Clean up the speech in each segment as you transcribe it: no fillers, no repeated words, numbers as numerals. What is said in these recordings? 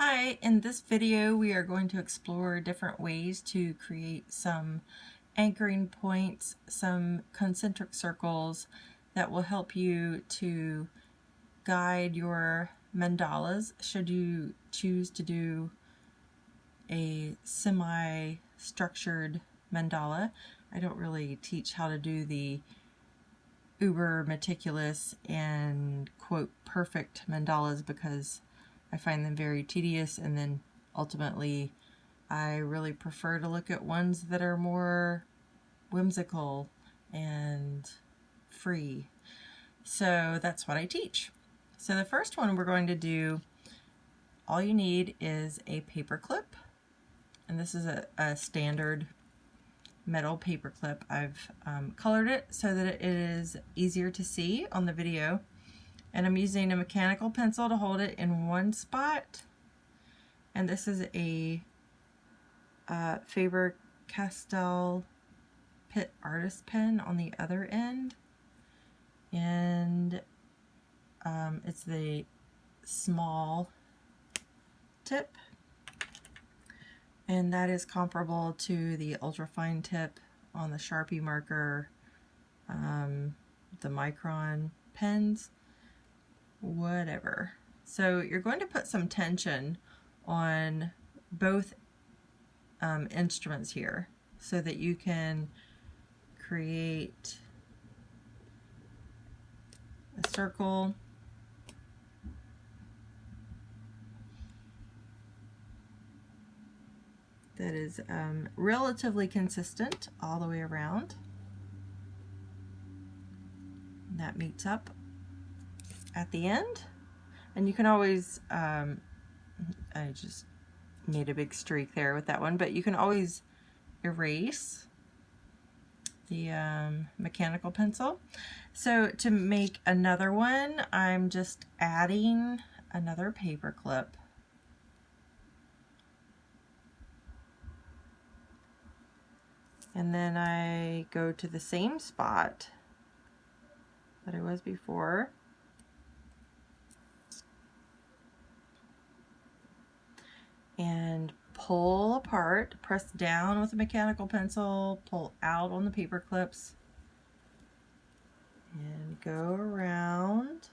Hi, in this video we are going to explore different ways to create some anchoring points, some concentric circles that will help you to guide your mandalas should you choose to do a semi-structured mandala. I don't really teach how to do the uber meticulous and quote perfect mandalas because I find them very tedious, and then ultimately I really prefer to look at ones that are more whimsical and free. So that's what I teach. So the first one we're going to do, all you need is a paper clip, and this is a standard metal paper clip. I've colored it so that it is easier to see on the video. And I'm using a mechanical pencil to hold it in one spot. And this is a Faber-Castell Pitt Artist Pen on the other end. And it's the small tip. And that is comparable to the ultrafine tip on the Sharpie marker, the micron pens. Whatever. So you're going to put some tension on both instruments here so that you can create a circle that is relatively consistent all the way around. That meets up at the end, and you can always I just made a big streak there with that one, but you can always erase the mechanical pencil. So to make another one, I'm just adding another paper clip, and then I go to the same spot that I was before, and pull apart, press down with a mechanical pencil, pull out on the paper clips, and go around.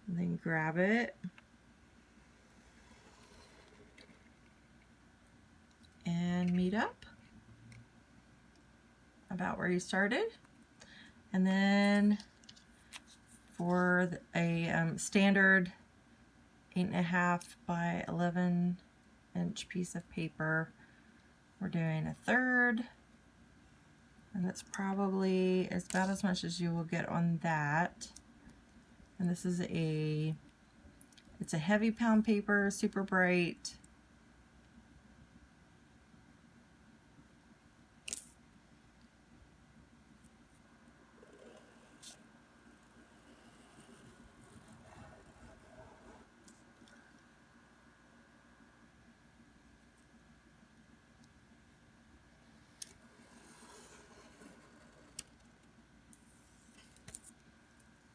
And then grab it and meet up about where you started. And then for a standard 8.5 by 11 inch piece of paper, we're doing a third, and that's probably about as much as you will get on that. And this is it's a heavy pound paper, super bright.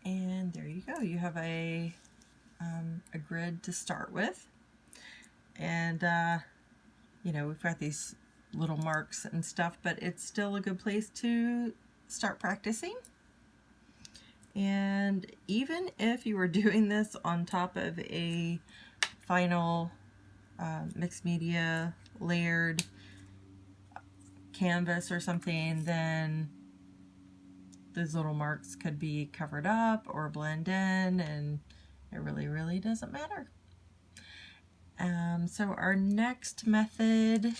And there you go. You have a grid to start with. And, you know, we've got these little marks and stuff, but it's still a good place to start practicing. And even if you were doing this on top of a final mixed media layered canvas or something, then those little marks could be covered up or blend in, and it really doesn't matter. So our next method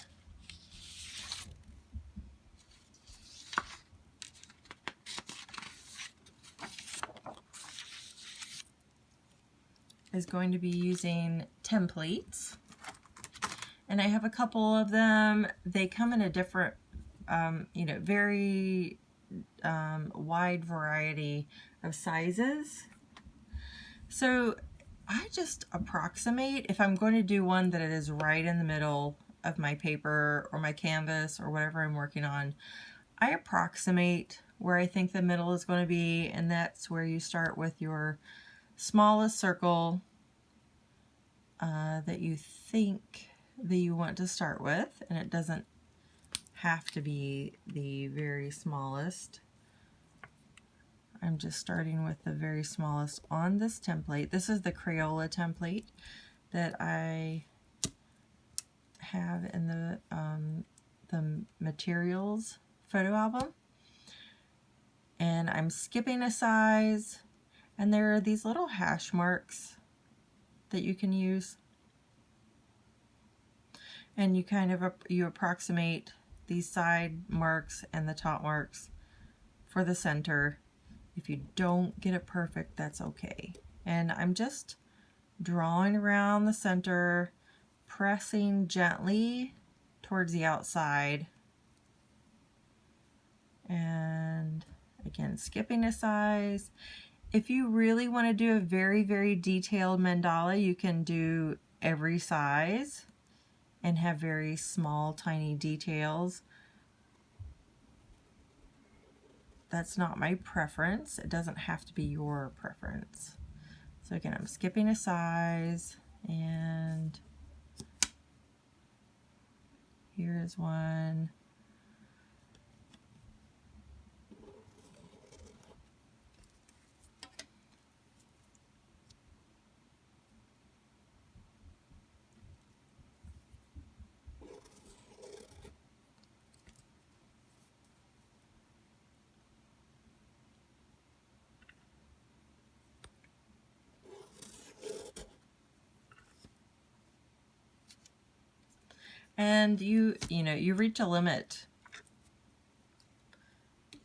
is going to be using templates, and I have a couple of them. They come in a different, you know, very wide variety of sizes. So I just approximate, if I'm going to do one that it is right in the middle of my paper or my canvas or whatever I'm working on, I approximate where I think the middle is going to be, and that's where you start with your smallest circle that you think that you want to start with, and it doesn't have to be the very smallest. I'm just starting with the very smallest on this template. This is the Crayola template that I have in the materials photo album. And I'm skipping a size, and there are these little hash marks that you can use. And you kind of you approximate these side marks and the top marks for the center. If you don't get it perfect, that's okay. And I'm just drawing around the center, pressing gently towards the outside, and again skipping a size. If you really want to do a very, very detailed mandala, you can do every size and have very small, tiny details. That's not my preference. It doesn't have to be your preference. So again, I'm skipping a size, and here is one. And you reach a limit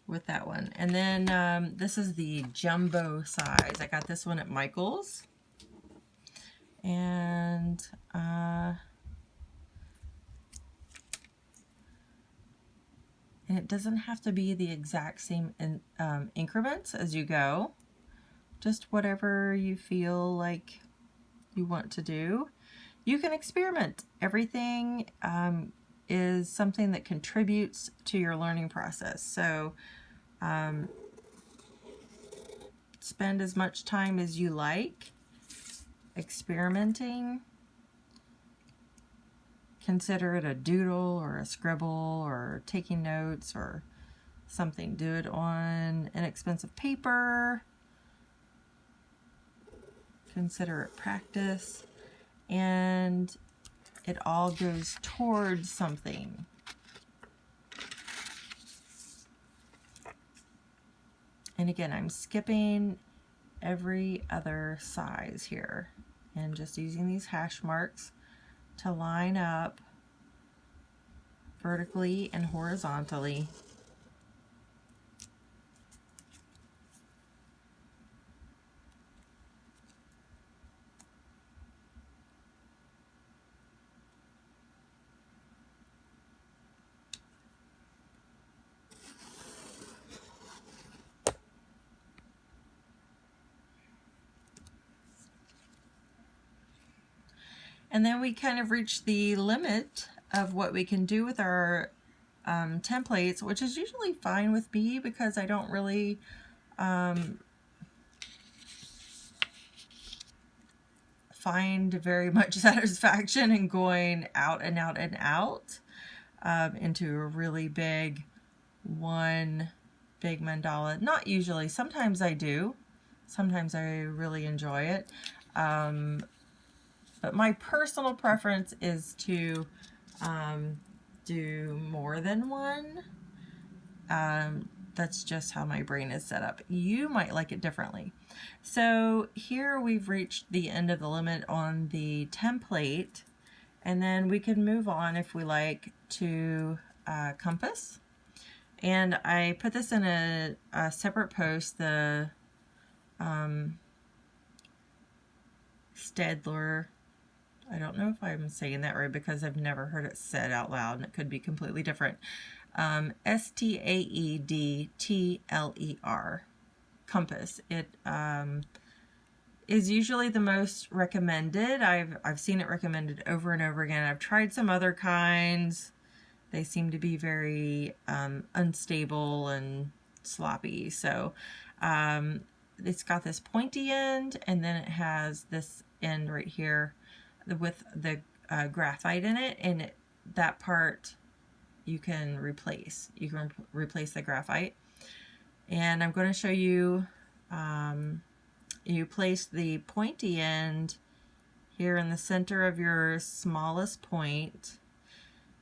with that one. And then this is the jumbo size. I got this one at Michael's. And it doesn't have to be the exact same increments as you go. Just whatever you feel like you want to do. You can experiment. Everything is something that contributes to your learning process. So spend as much time as you like experimenting. Consider it a doodle or a scribble or taking notes or something. Do it on inexpensive paper. Consider it practice. And it all goes towards something. And again, I'm skipping every other size here and just using these hash marks to line up vertically and horizontally. And then we kind of reach the limit of what we can do with our templates, which is usually fine with me because I don't really find very much satisfaction in going out and out and out into a really big big mandala. Not usually. Sometimes I do. Sometimes I really enjoy it. But my personal preference is to do more than one. That's just how my brain is set up. You might like it differently. So here we've reached the end of the limit on the template, and then we can move on if we like to compass. And I put this in a separate post, the Stedler. I don't know if I'm saying that right because I've never heard it said out loud, and it could be completely different. Staedtler, compass. It is usually the most recommended. I've seen it recommended over and over again. I've tried some other kinds. They seem to be very unstable and sloppy. So it's got this pointy end, and then it has this end right here with the graphite in it, and that part you can replace. You can replace the graphite. And I'm going to show you, you place the pointy end here in the center of your smallest point.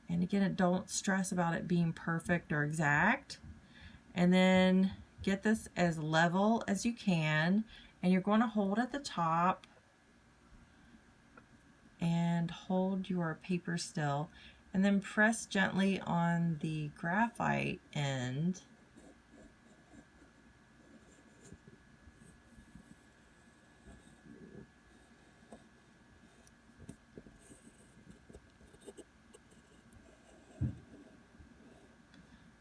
And again, don't stress about it being perfect or exact. And then get this as level as you can. And you're going to hold at the top and hold your paper still. And then press gently on the graphite end.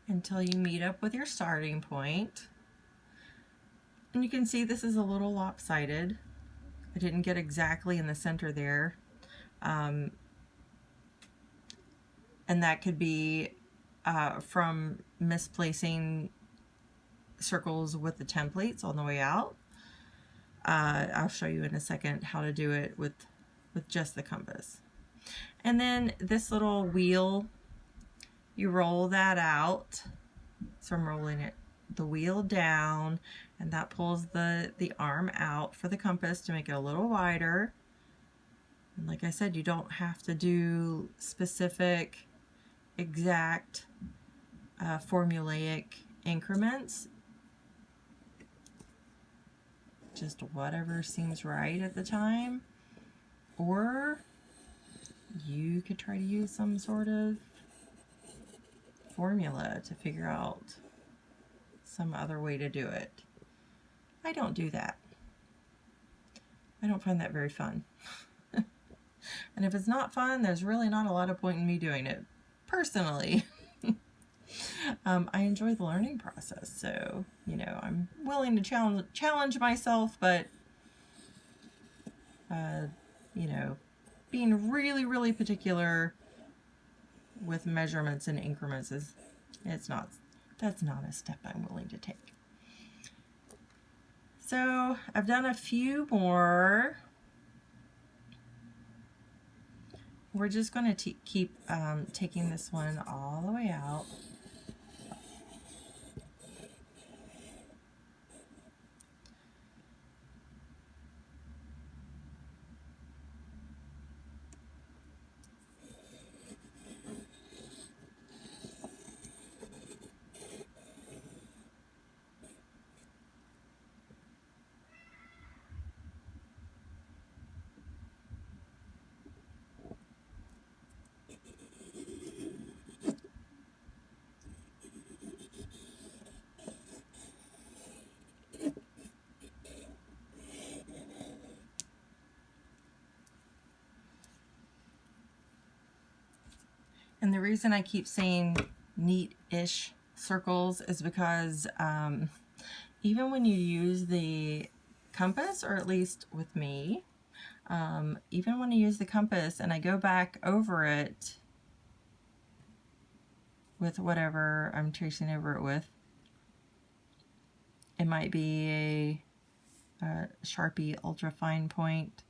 Until you meet up with your starting point. And you can see this is a little lopsided. I didn't get exactly in the center there. And that could be from misplacing circles with the templates on the way out. I'll show you in a second how to do it with just the compass. And then this little wheel, you roll that out. So I'm rolling the wheel down, and that pulls the arm out for the compass to make it a little wider. And like I said, you don't have to do specific, exact, formulaic increments. Just whatever seems right at the time. Or you could try to use some sort of formula to figure out some other way to do it. I don't do that. I don't find that very fun. And if it's not fun, there's really not a lot of point in me doing it, personally. I enjoy the learning process, so, you know, I'm willing to challenge myself, but, you know, being really, really particular with measurements and increments that's not a step I'm willing to take. So I've done a few more. We're just going to keep taking this one all the way out. And the reason I keep saying neat-ish circles is because even when you use the compass, or at least with me, even when I use the compass and I go back over it with whatever I'm tracing over it with, it might be a Sharpie ultra fine point,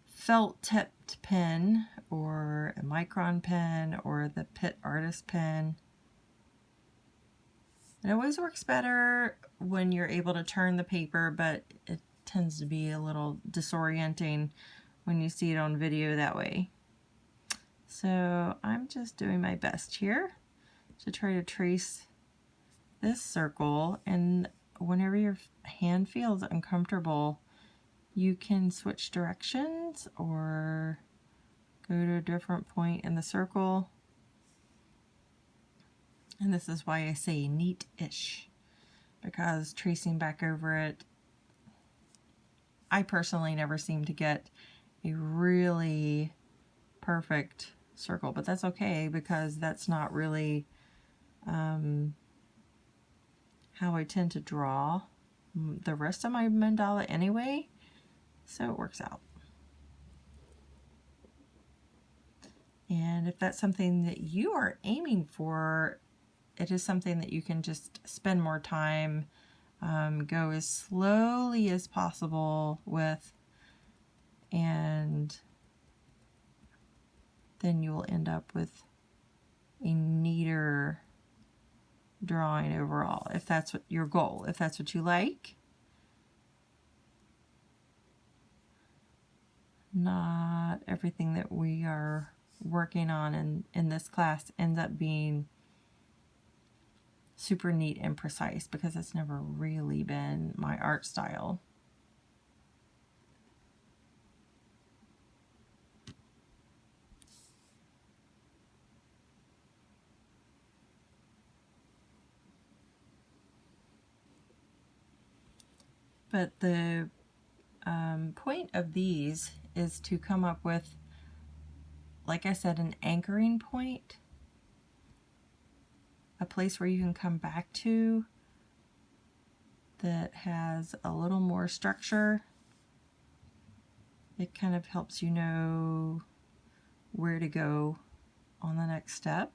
felt tipped pen, or a micron pen, or the Pitt Artist pen. It always works better when you're able to turn the paper, but it tends to be a little disorienting when you see it on video that way. So I'm just doing my best here to try to trace this circle, and whenever your hand feels uncomfortable, you can switch directions or go to a different point in the circle. And this is why I say neat-ish, because tracing back over it, I personally never seem to get a really perfect circle, but that's okay, because that's not really how I tend to draw the rest of my mandala anyway, so it works out. And if that's something that you are aiming for it is something that you can just spend more time, go as slowly as possible with, and then you will end up with a neater drawing overall, if that's what your goal, if that's what you like. Not everything that we are working on in this class ends up being super neat and precise, because it's never really been my art style. But the point of these is to come up with, like I said, an anchoring point, a place where you can come back to that has a little more structure. It kind of helps you know where to go on the next step.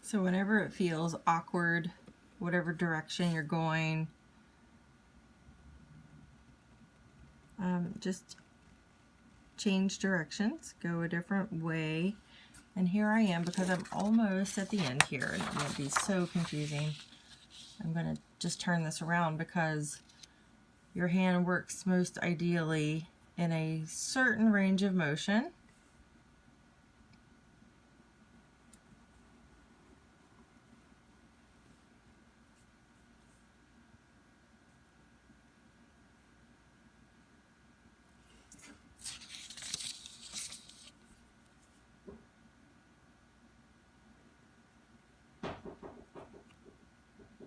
So whenever it feels awkward, whatever direction you're going, just change directions, go a different way. And here I am, because I'm almost at the end here, and it won't be so confusing. I'm going to just turn this around, because your hand works most ideally in a certain range of motion.